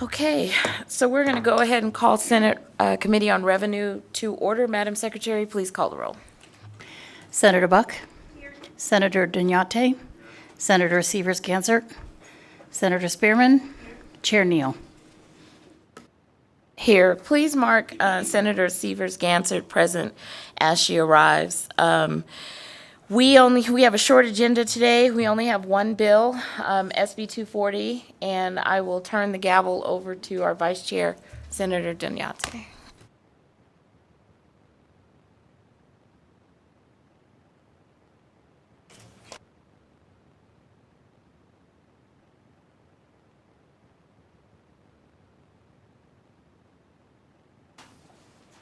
Okay, so we're going to go ahead and call Senate Committee on Revenue to order. Madam Secretary, please call the roll. Senator Buck. Here. Senator Dunyate. Senator Severs-Gansert. Senator Spearman. Here. Chair Neal. Here, please mark Senator Severs-Gansert present as she arrives. We have a short agenda today. We only have one bill, SB 240, and I will turn the gavel over to our Vice Chair, Senator Dunyate.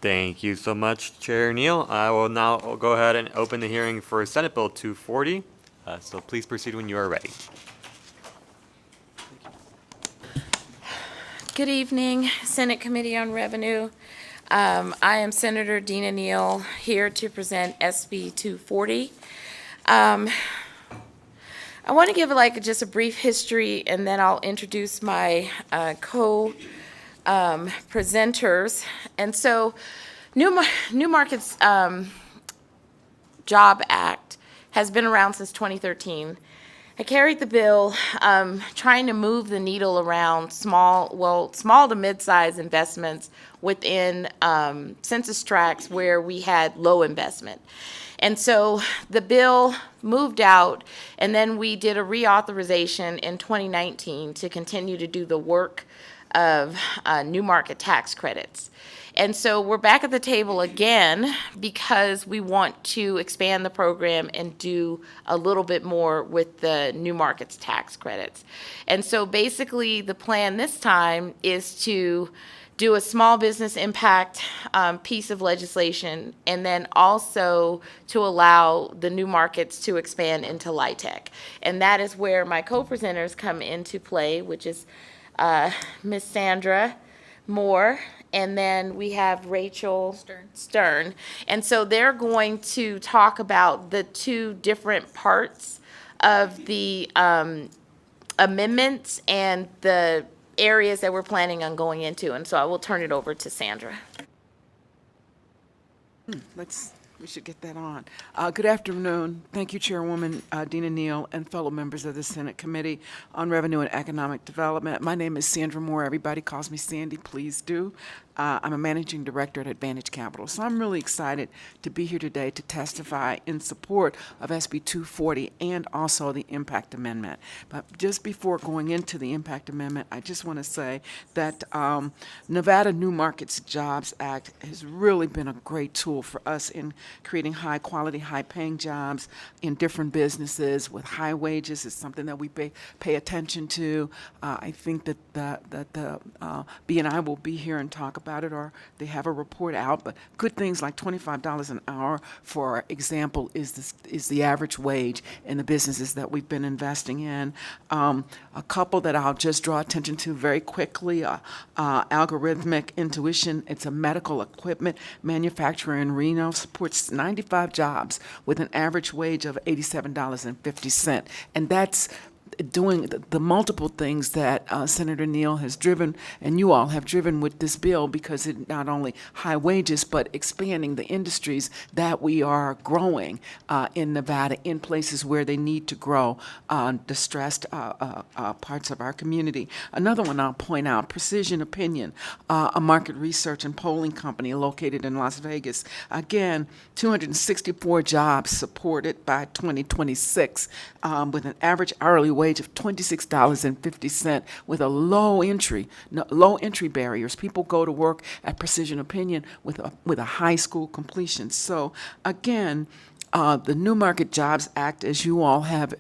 Thank you so much, Chair Neal. I will now go ahead and open the hearing for Senate Bill 240. So please proceed when you are ready. Good evening, Senate Committee on Revenue. I am Senator Dina Neal here to present SB 240. I want to give just a brief history, and then I'll introduce my presenters. And so New Markets Job Act has been around since 2013. I carried the bill trying to move the needle around small to mid-size investments within census tracts where we had low investment. And so the bill moved out, and then we did a reauthorization in 2019 to continue to do the work of new market tax credits. And so we're back at the table again because we want to expand the program and do a little bit more with the new markets tax credits. And so basically the plan this time is to do a small business impact piece of legislation, and then also to allow the new markets to expand into LIHTC. And that is where my co-presenters come into play, which is Ms. Sandra Moore, and then we have Rachel Stern. And so they're going to talk about the two different parts of the amendments and the areas that we're planning on going into. And so I will turn it over to Sandra. We should get that on. Good afternoon. Thank you, Chairwoman Dina Neal, and fellow members of the Senate Committee on Revenue and Economic Development. My name is Sandra Moore. Everybody calls me Sandy. Please do. I'm a managing director at Advantage Capital. So I'm really excited to be here today to testify in support of SB 240 and also the Impact Amendment. But just before going into the Impact Amendment, I just want to say that Nevada New Markets Jobs Act has really been a great tool for us in creating high quality, high paying jobs in different businesses with high wages. Is something that we pay attention to. I think that the B&I will be here and talk about it, or they have a report out, but good things like $25 an hour, for example, is the average wage in the businesses that we've been investing in. A couple that I'll just draw attention to very quickly, Algorithmic Intuition. It's a medical equipment manufacturer in Reno, supports 95 jobs with an average wage of $87.50, and that's doing the multiple things that Senator Neal has driven and you all have driven with this bill, because it not only high wages but expanding the industries that we are growing in Nevada in places where they need to grow, distressed parts of our community. Another one I'll point out, Precision Opinion, a market research and polling company located in Las Vegas. Again, 264 jobs supported by 2026 with an average hourly wage of $26.50 with a low entry barriers. People go to work at Precision Opinion with a high school completion. So again, the New Market Jobs Act, as you all have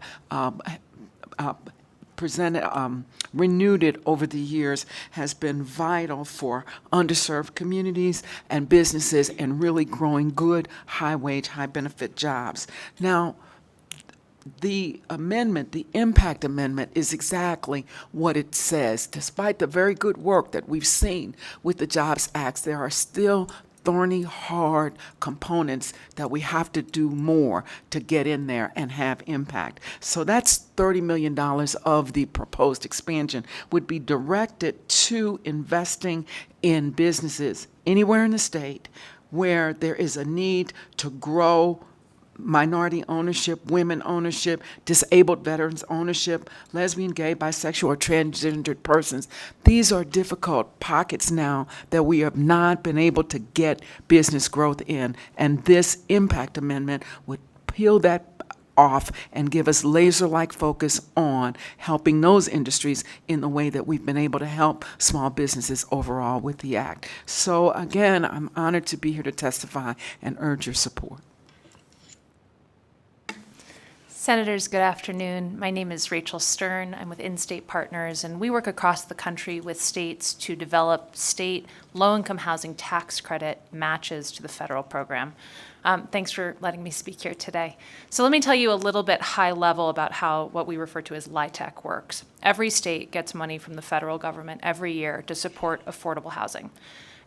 renewed it over the years, has been vital for underserved communities and businesses and really growing good, high wage, high benefit jobs. Now, the amendment, the Impact Amendment, is exactly what it says. Despite the very good work that we've seen with the Jobs Acts, there are still thorny, hard components that we have to do more to get in there and have impact. So that's $30 million of the proposed expansion would be directed to investing in businesses anywhere in the state where there is a need to grow minority ownership, women ownership, disabled veterans ownership, lesbian, gay, bisexual, or transgendered persons. These are difficult pockets now that we have not been able to get business growth in, and this impact amendment would peel that off and give us laser-like focus on helping those industries in the way that we've been able to help small businesses overall with the act. So again, I'm honored to be here to testify and urge your support. Senators, good afternoon. My name is Rachel Stern. I'm with In-State Partners, and we work across the country with states to develop state low-income housing tax credit matches to the federal program. Thanks for letting me speak here today. So let me tell you a little bit high level about how what we refer to as LIHTC works. Every state gets money from the federal government every year to support affordable housing.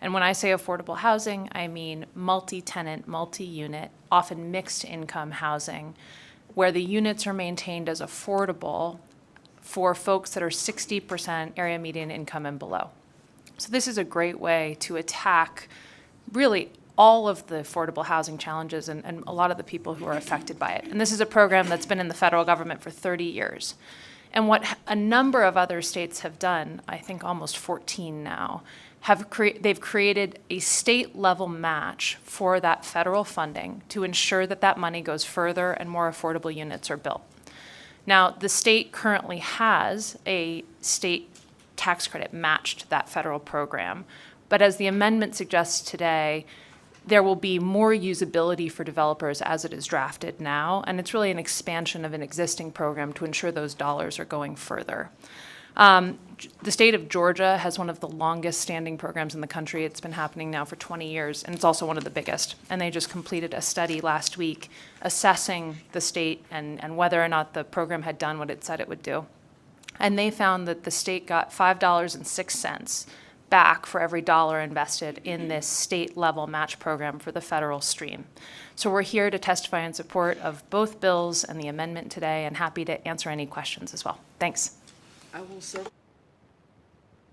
And when I say affordable housing, I mean multi-tenant, multi-unit, often mixed income housing, where the units are maintained as affordable for folks that are 60% area median income and below. So this is a great way to attack really all of the affordable housing challenges and a lot of the people who are affected by it. And this is a program that's been in the federal government for 30 years. And what a number of other states have done, I think almost 14 now, they've created a state-level match for that federal funding to ensure that that money goes further and more affordable units are built. Now, the state currently has a state tax credit matched to that federal program, but as the amendment suggests today, there will be more usability for developers as it is drafted now, and it's really an expansion of an existing program to ensure those dollars are going further. The state of Georgia has one of the longest standing programs in the country. It's been happening now for 20 years, and it's also one of the biggest. And they just completed a study last week assessing the state and whether or not the program had done what it said it would do. And they found that the state got $5.06 back for every dollar invested in this state-level match program for the federal stream. So we're here to testify in support of both bills and the amendment today, and happy to answer any questions as well. Thanks.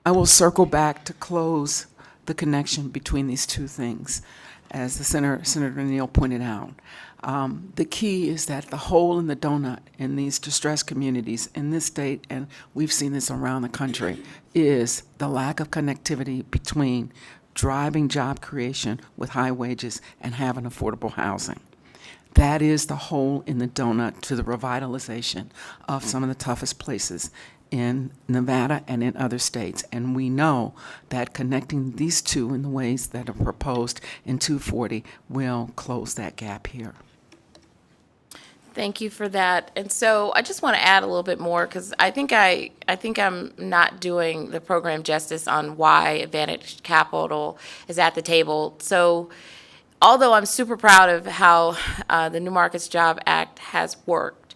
I will circle back to close the connection between these two things. As the Senator Neal pointed out, the key is that the hole in the donut in these distressed communities in this state, and we've seen this around the country, is the lack of connectivity between driving job creation with high wages and having affordable housing. That is the hole in the donut to the revitalization of some of the toughest places in Nevada and in other states. And we know that connecting these two in the ways that are proposed in 240 will close that gap here. Thank you for that. And so I just want to add a little bit more because I think I'm not doing the program justice on why Advantage Capital is at the table. So although I'm super proud of how the New Markets Job Act has worked,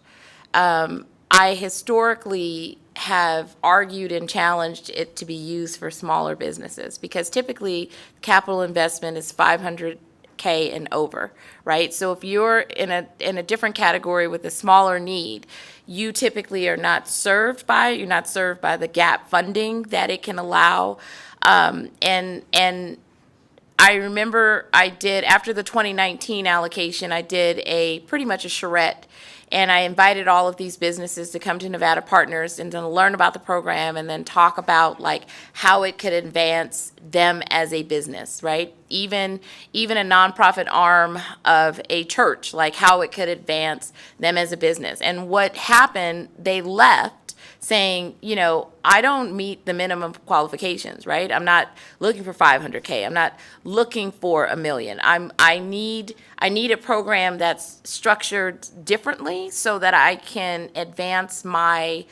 I historically have argued and challenged it to be used for smaller businesses because typically capital investment is $500K and over, right? So if you're in a different category with a smaller need, you typically are not served by it. You're not served by the gap funding that it can allow, and I remember I did, after the 2019 allocation, I did pretty much a charrette, and I invited all of these businesses to come to Nevada Partners and to learn about the program and then talk about like how it could advance them as a business, right? Even a nonprofit arm of a church, like how it could advance them as a business. And what happened, they left saying, I don't meet the minimum qualifications, right? I'm not looking for 500K. I'm not looking for $1 million. I need a program that's structured differently so that I can advance my,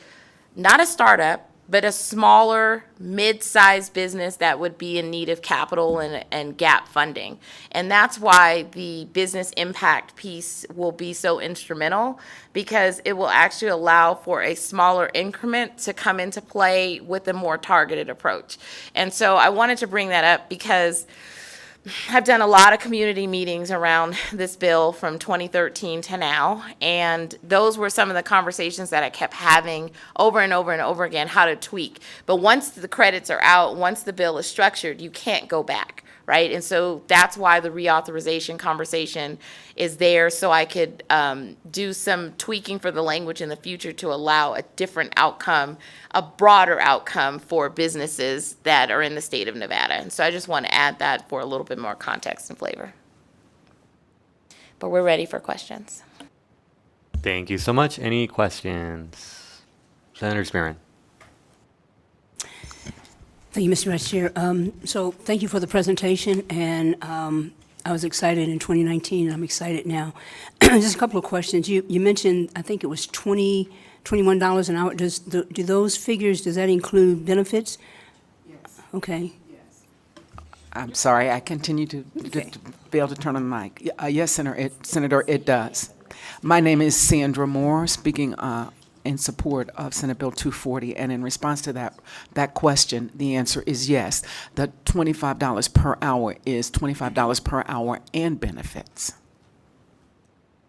not a startup, but a smaller, mid-sized business that would be in need of capital and gap funding. And that's why the business impact piece will be so instrumental, because it will actually allow for a smaller increment to come into play with a more targeted approach. And so I wanted to bring that up because have done a lot of community meetings around this bill from 2013 to now, and those were some of the conversations that I kept having over and over and over again, how to tweak. But once the credits are out, once the bill is structured, you can't go back, right? And so that's why the reauthorization conversation is there, so I could do some tweaking for the language in the future to allow a different outcome, a broader outcome for businesses that are in the state of Nevada. And so I just want to add that for a little bit more context and flavor. But we're ready for questions. Thank you so much. Any questions? Senator Spearman. Thank you, Mr. Vice Chair. So thank you for the presentation, and I was excited in 2019, and I'm excited now. Just a couple of questions. You mentioned, I think it was $21 an hour. Do those figures, does that include benefits? Yes. Okay. I'm sorry, I continue to fail to turn on the mic. Yes, Senator, it does. My name is Sandra Moore, speaking in support of Senate Bill 240, and in response to that question, the answer is yes. The $25 per hour is $25 per hour and benefits.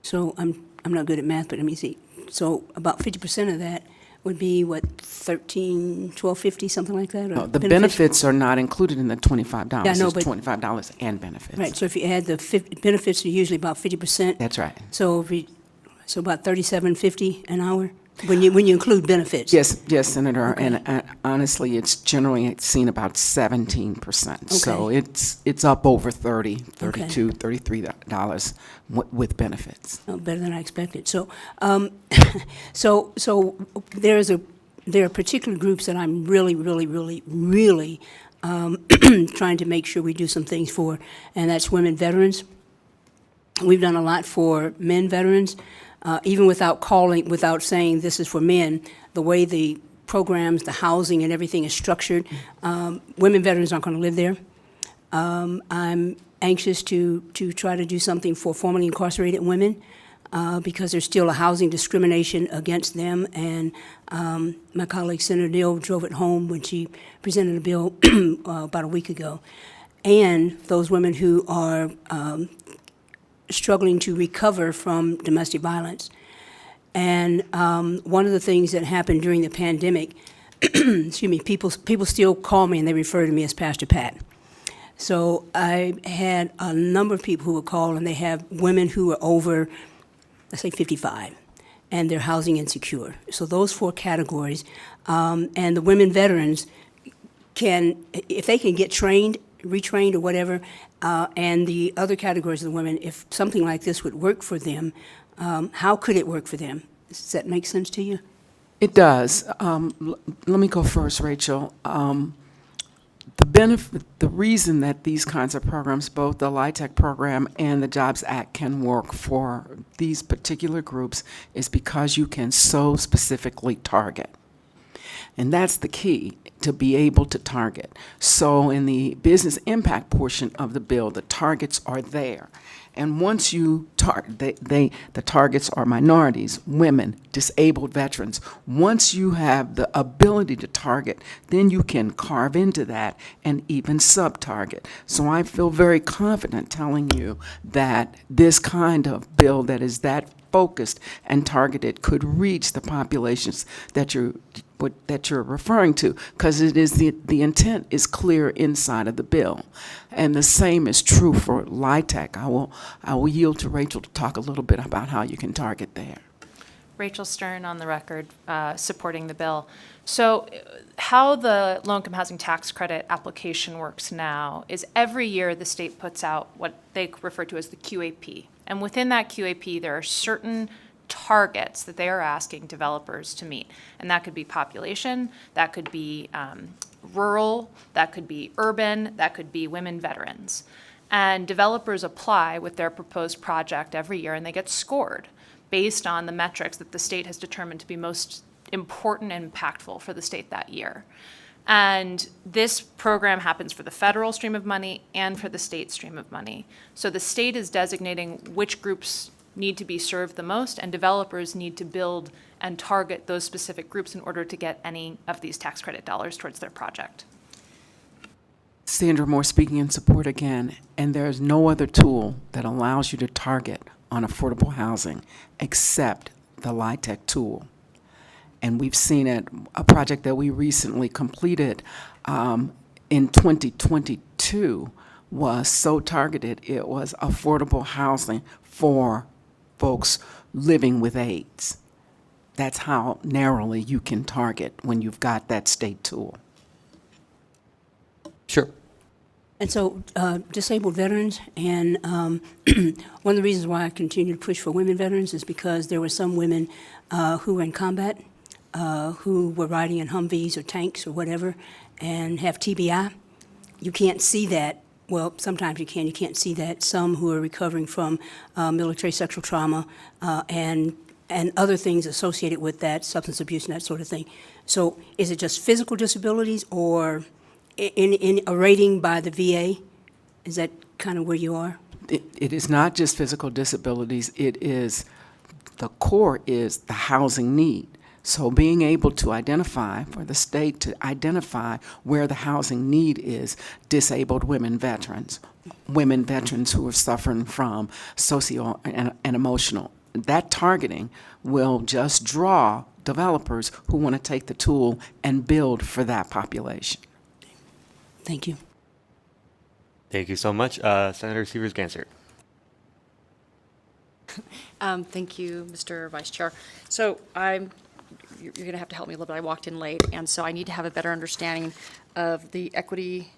So I'm not good at math, but let me see. So about 50% of that would be what, $12.50, something like that? Or No, the benefits are not included in the $25. Yeah, I know, It's but- $25 and benefits. Right, so if you add the benefits are usually about 50%. That's right. So about $37.50 an hour when you include benefits. Yes, Senator, Okay. and honestly, it's generally seen about 17%. So Okay. it's up over 30, Okay. $32, $33 with benefits. Oh, better than I expected. So, so there are particular groups that I'm really trying to make sure we do some things for, and that's women veterans. We've done a lot for men veterans, even without saying this is for men. The way the programs, the housing, and everything is structured, women veterans aren't going to live there. I'm anxious to try to do something for formerly incarcerated women because there's still a housing discrimination against them. And my colleague Senator Neal drove it home when she presented a bill about a week ago. And those women who are struggling to recover from domestic violence. And one of the things that happened during the pandemic, excuse me, people still call me and they refer to me as Pastor Pat. So I had a number of people who would call, and they have women who are over, let's say 55, and they're housing insecure. So those four categories, and the women veterans can, if they can get trained, retrained or whatever, and the other categories of the women, if something like this would work for them, how could it work for them? Does that make sense to you? It does. Let me go first, Rachel. The reason that these kinds of programs, both the LIHTC program and the Jobs Act, can work for these particular groups is because you can so specifically target. And that's the key, to be able to target. So in the business impact portion of the bill, the targets are there. And once you target, the targets are minorities, women, disabled veterans. Once you have the ability to target, then you can carve into that and even sub-target. So I feel very confident telling you that this kind of bill that is that focused and targeted could reach the populations that you're referring to, because it is the intent is clear inside of the bill. And the same is true for LIHTC. I will yield to Rachel to talk a little bit about how you can target there. Rachel Stern on the record, supporting the bill. So how the low-income housing tax credit application works now is every year the state puts out what they refer to as the QAP. And within that QAP, there are certain targets that they are asking developers to meet. And that could be population, that could be rural, that could be urban, that could be women veterans. And developers apply with their proposed project every year, and they get scored based on the metrics that the state has determined to be most important and impactful for the state that year. And this program happens for the federal stream of money and for the state stream of money. So the state is designating which groups need to be served the most, and developers need to build and target those specific groups in order to get any of these tax credit dollars towards their project. Sandra Moore speaking in support again, and there's no other tool that allows you to target on affordable housing except the LIHTC tool. And we've seen it, a project that we recently completed in 2022 was so targeted, it was affordable housing for folks living with AIDS. That's how narrowly you can target when you've got that state tool. Sure. And so, disabled veterans, and one of the reasons why I continue to push for women veterans is because there were some women who were in combat, who were riding in Humvees or tanks or whatever, and have TBI. You can't see that. Well, sometimes you can. You can't see that. Some who are recovering from military sexual trauma and other things associated with that, substance abuse and that sort of thing. So is it just physical disabilities, or in a rating by the VA? Is that kind of where you are? It is not just physical disabilities. It is, the core is the housing need. So being able to identify, for the state to identify where the housing need is, disabled women veterans who are suffering from socio and emotional. That targeting will just draw developers who want to take the tool and build for that population. Thank you. Thank you so much. Senator Severs-Gansert. Thank you, Mr. Vice Chair. So you're going to have to help me a little bit. I walked in late, and so I need to have a better understanding of the equity,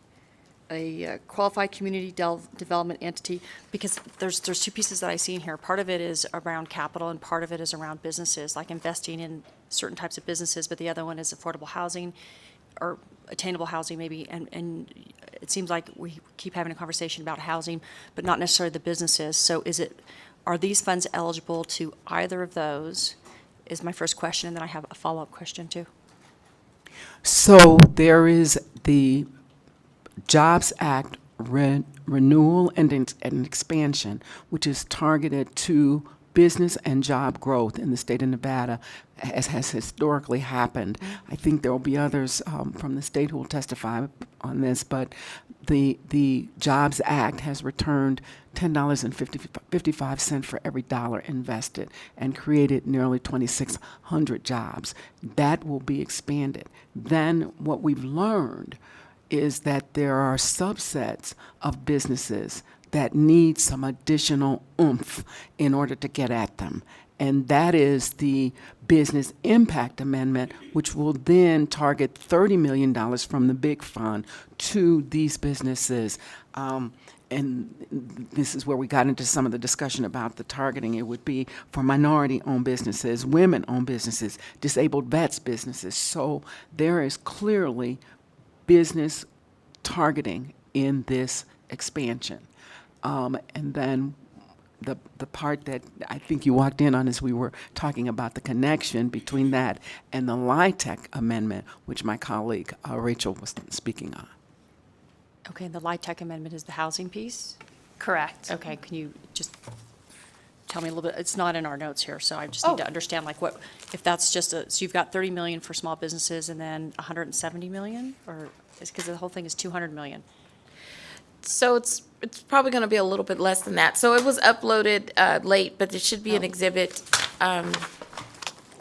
a qualified community development entity, because there's two pieces that I see in here. Part of it is around capital, and part of it is around businesses, like investing in certain types of businesses, but the other one is affordable housing or attainable housing maybe, and it seems like we keep having a conversation about housing, but not necessarily the businesses. So are these funds eligible to either of those, is my first question, and then I have a follow-up question too. So there is the Jobs Act renewal and expansion, which is targeted to business and job growth in the state of Nevada, as has historically happened. I think there will be others from the state who will testify on this, but the Jobs Act has returned $10.55 for every dollar invested and created nearly 2,600 jobs. That will be expanded. Then what we've learned is that there are subsets of businesses that need some additional oomph in order to get at them. And that is the Business Impact Amendment, which will then target $30 million from the big fund to these businesses. And this is where we got into some of the discussion about the targeting. It would be for minority-owned businesses, women-owned businesses, disabled vets businesses. So there is clearly business targeting in this expansion. And then the part that I think you walked in on is we were talking about the connection between that and the LIHTC amendment, which my colleague Rachel was speaking on. Okay, and the LIHTC amendment is the housing piece? Correct. Okay, can you just tell me a little bit? It's not in our notes here, so I just need to understand, like, what, if that's just so you've got 30 million for small businesses and then 170 million? Or, because the whole thing is 200 million? So it's probably going to be a little bit less than that. So it was uploaded late, but there should be an exhibit. All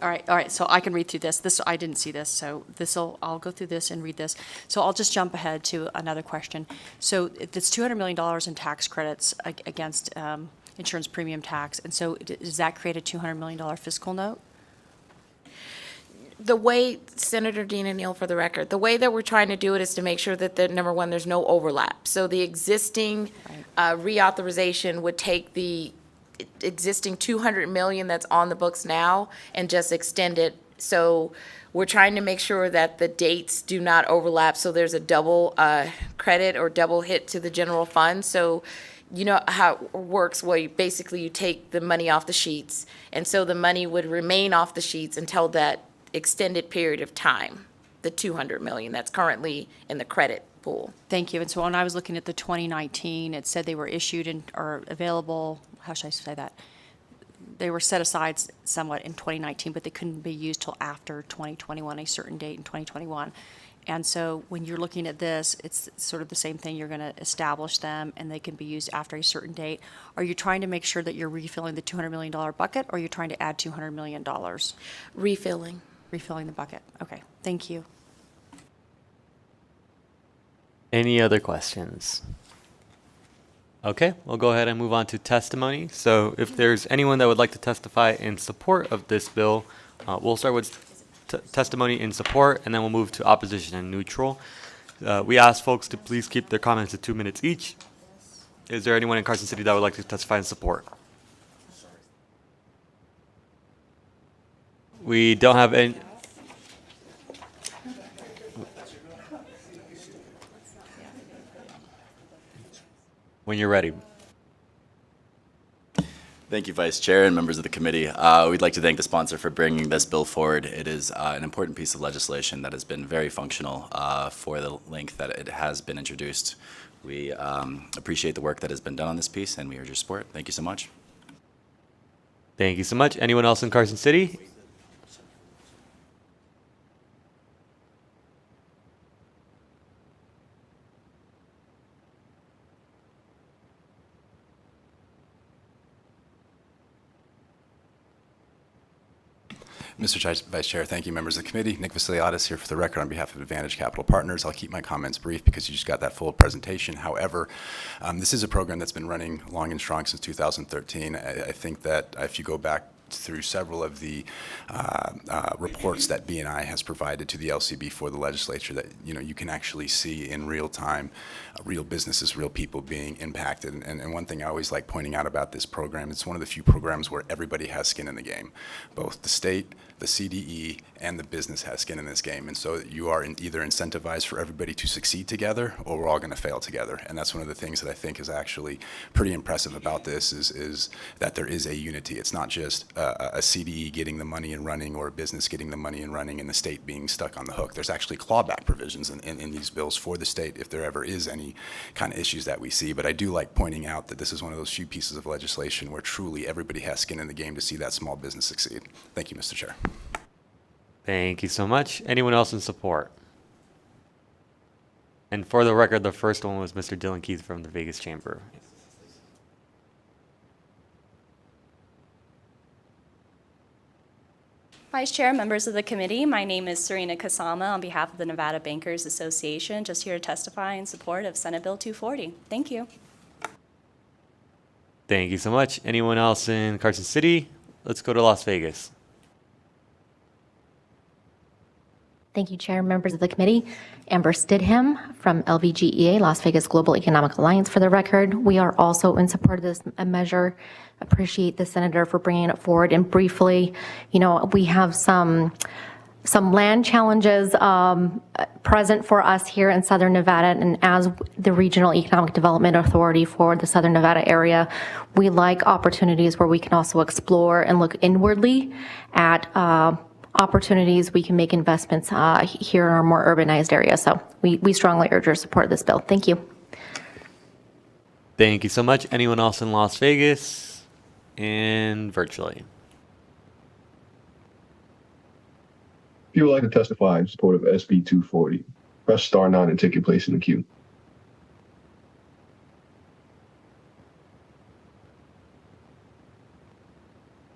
right, so I can read through this. I didn't see this, so I'll go through this and read this. So I'll just jump ahead to another question. So it's $200 million in tax credits against insurance premium tax, and so does that create a $200 million fiscal note? The way, Senator Dina Neal, for the record, the way that we're trying to do it is to make sure that, number one, there's no overlap. So the existing reauthorization would take the existing 200 million that's on the books now and just extend it. So we're trying to make sure that the dates do not overlap, so there's a double credit or double hit to the general fund. So you know how it works, where you take the money off the sheets, and so the money would remain off the sheets until that extended period of time, the 200 million that's currently in the credit pool. Thank you. And so when I was looking at the 2019, it said they were issued or available, how should I say that? They were set aside somewhat in 2019, but they couldn't be used till after 2021, a certain date in 2021. And so when you're looking at this, it's sort of the same thing. You're going to establish them and they can be used after a certain date. Are you trying to make sure that you're refilling the $200 million bucket, or are you trying to add $200 million? Refilling. Refilling the bucket. Okay, thank you. Any other questions? Okay, we'll go ahead and move on to testimony. So if there's anyone that would like to testify in support of this bill, we'll start with testimony in support, and then we'll move to opposition and neutral. We ask folks to please keep their comments to 2 minutes each. Is there anyone in Carson City that would like to testify in support? We don't have any. When you're ready. Thank you, Vice Chair and members of the committee. We'd like to thank the sponsor for bringing this bill forward. It is an important piece of legislation that has been very functional for the length that it has been introduced. We appreciate the work that has been done on this piece, and we urge your support. Thank you so much. Thank you so much. Anyone else in Carson City? Mr. Vice Chair, thank you, members of the committee. Nick Vasiliadis here for the record on behalf of Advantage Capital Partners. I'll keep my comments brief because you just got that full presentation. However, this is a program that's been running long and strong since 2013. I think that if you go back through several of the reports that BNI has provided to the LCB for the legislature, that you can actually see in real time real businesses, real people being impacted. And one thing I always like pointing out about this program, it's one of the few programs where everybody has skin in the game. Both the state, the CDE, and the business has skin in this game. And so you are either incentivized for everybody to succeed together, or we're all going to fail together. And that's one of the things that I think is actually pretty impressive about this is that there is a unity. It's not just a CDE getting the money and running, or a business getting the money and running, and the state being stuck on the hook. There's actually clawback provisions in these bills for the state if there ever is any kind of issues that we see. But I do like pointing out that this is one of those few pieces of legislation where truly everybody has skin in the game to see that small business succeed. Thank you, Mr. Chair. Thank you so much. Anyone else in support? And for the record, the first one was Mr. Dylan Keith from the Vegas Chamber. Vice Chair, members of the committee, my name is Serena Kasama on behalf of the Nevada Bankers Association, just here to testify in support of Senate Bill 240. Thank you. Thank you so much. Anyone else in Carson City? Let's go to Las Vegas. Thank you, Chair, members of the committee. Amber Stidham from LVGEA, Las Vegas Global Economic Alliance, for the record. We are also in support of this measure. Appreciate the senator for bringing it forward. And briefly, we have some land challenges present for us here in Southern Nevada, and as the Regional Economic Development Authority for the Southern Nevada area, we like opportunities where we can also explore and look inwardly at opportunities we can make investments here in our more urbanized areas. So we strongly urge your support of this bill. Thank you. Thank you so much. Anyone else in Las Vegas and virtually? If you would like to testify in support of SB 240, press star 9 and take your place in the queue.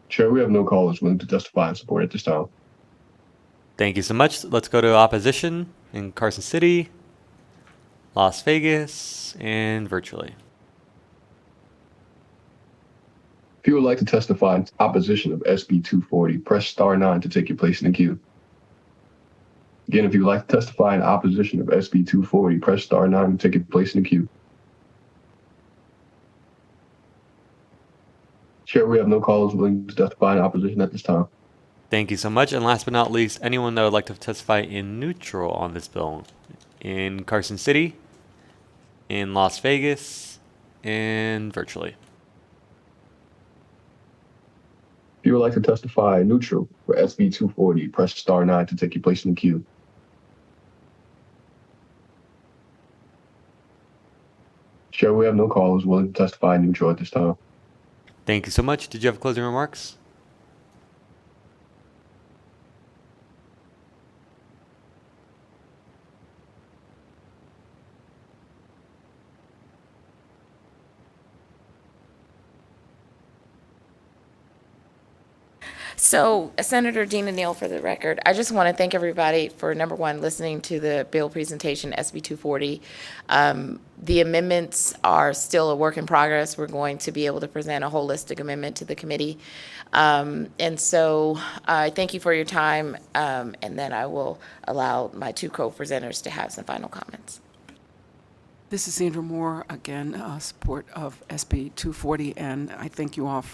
Chair, we have no callers willing to testify in support at this time. Thank you so much. Let's go to opposition in Carson City, Las Vegas, and virtually. If you would like to testify in opposition of SB 240, press star 9 to take your place in the queue. Again, if you would like to testify in opposition of SB 240, press star 9 to take your place in the queue. Chair, we have no callers willing to testify in opposition at this time. Thank you so much. And last but not least, anyone that would like to testify in neutral on this bill in Carson City, in Las Vegas, and virtually. If you would like to testify neutral for SB 240, press star 9 to take your place in the queue. Chair, we have no callers willing to testify neutral at this time. Thank you so much. Did you have closing remarks? So, Senator Dina Neal, for the record, I just want to thank everybody for, number one, listening to the bill presentation, SB 240. The amendments are still a work in progress. We're going to be able to present a holistic amendment to the committee. And so I thank you for your time, and then I will allow my two co-presenters to have some final comments. This is Sandra Moore, again, support of SB 240, and I thank you all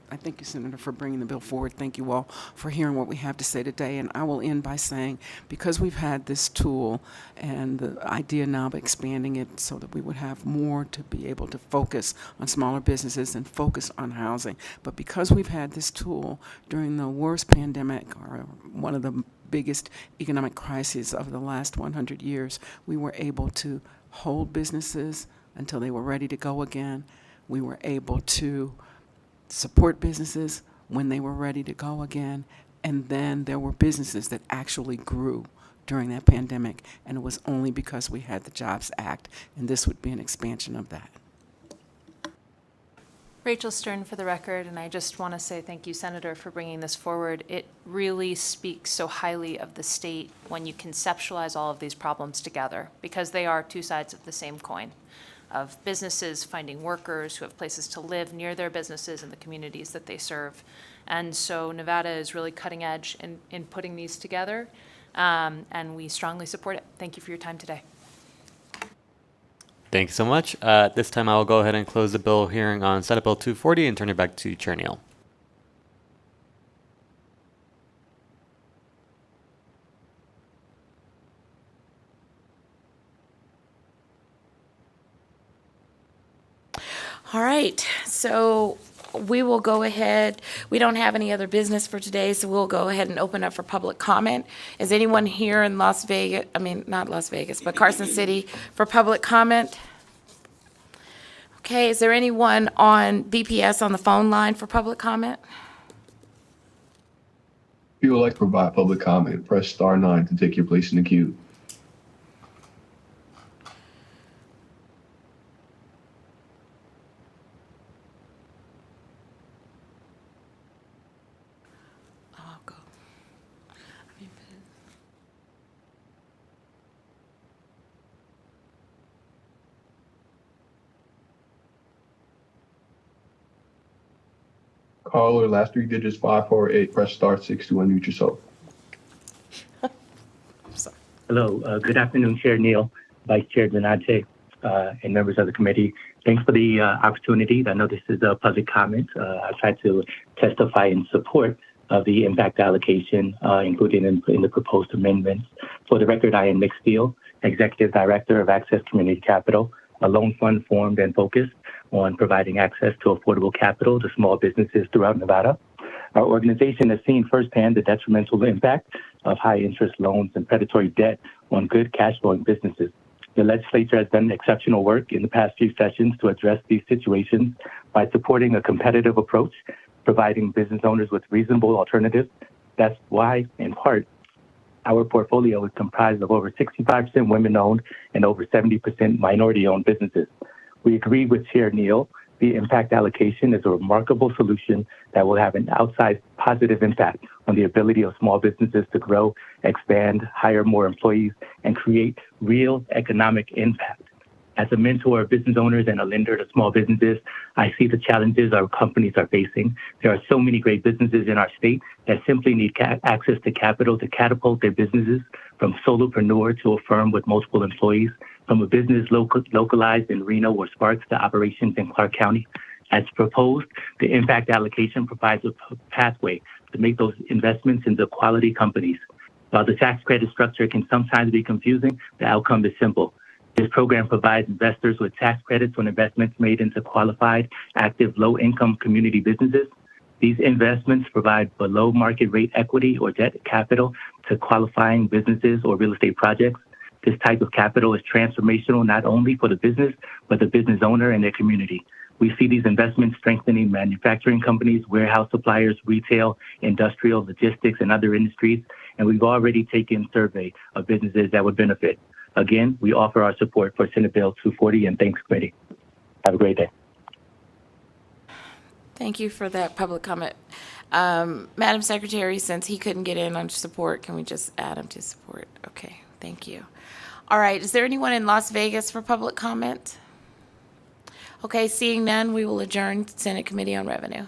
I thank you, Senator, for bringing the bill forward. Thank you all for hearing what we have to say today. And I will end by saying, because we've had this tool and the idea now of expanding it so that we would have more to be able to focus on smaller businesses and focus on housing. But because we've had this tool during the worst pandemic, or one of the biggest economic crises of the last 100 years, we were able to hold businesses until they were ready to go again. We were able to support businesses when they were ready to go again. And then there were businesses that actually grew during that pandemic, and it was only because we had the Jobs Act, and this would be an expansion of that. Rachel Stern for the record, and I just want to say thank you, Senator, for bringing this forward. It really speaks so highly of the state when you conceptualize all of these problems together, because they are two sides of the same coin, of businesses finding workers who have places to live near their businesses and the communities that they serve. And so Nevada is really cutting edge in putting these together, and we strongly support it. Thank you for your time today. Thank you so much. At this time, I will go ahead and close the bill hearing on Senate Bill 240 and turn it back to Chair Neal. All right, so we will go ahead. We don't have any other business for today, so we'll go ahead and open up for public comment. Is anyone here in Las Vegas, not Las Vegas, but Carson City for public comment? Okay, is there anyone on BPS on the phone line for public comment? If you would like to provide public comment, press star 9 to take your place in the queue. I'll go. Caller, last 3 digits 548. Press star 6 to unmute yourself. Hello, good afternoon, Chair Neal, Vice Chair Donate, and members of the committee. Thanks for the opportunity. I know this is a public comment. I tried to testify in support of the impact allocation, including in the proposed amendments. For the record, I am Nick Steele, Executive Director of Access Community Capital, a loan fund formed and focused on providing access to affordable capital to small businesses throughout Nevada. Our organization has seen firsthand the detrimental impact of high interest loans and predatory debt on good cash flowing businesses. The legislature has done exceptional work in the past few sessions to address these situations by supporting a competitive approach, providing business owners with reasonable alternatives. That's why, in part, our portfolio is comprised of over 65% women-owned and over 70% minority-owned businesses. We agree with Chair Neal. The impact allocation is a remarkable solution that will have an outsized positive impact on the ability of small businesses to grow, expand, hire more employees, and create real economic impact. As a mentor of business owners and a lender to small businesses, I see the challenges our companies are facing. There are so many great businesses in our state that simply need access to capital to catapult their businesses from solopreneur to a firm with multiple employees, from a business localized in Reno or Sparks to operations in Clark County. As proposed, the impact allocation provides a pathway to make those investments into quality companies. While the tax credit structure can sometimes be confusing, the outcome is simple. This program provides investors with tax credits on investments made into qualified, active, low-income community businesses. These investments provide below market rate equity or debt capital to qualifying businesses or real estate projects. This type of capital is transformational not only for the business, but the business owner and their community. We see these investments strengthening manufacturing companies, warehouse suppliers, retail, industrial, logistics, and other industries, and we've already taken survey of businesses that would benefit. Again, we offer our support for Senate Bill 240, and thanks, committee. Have a great day. Thank you for that public comment. Madam Secretary, since he couldn't get in on support, can we just add him to support? Okay, thank you. All right, is there anyone in Las Vegas for public comment? Okay, seeing none, we will adjourn Senate Committee on Revenue.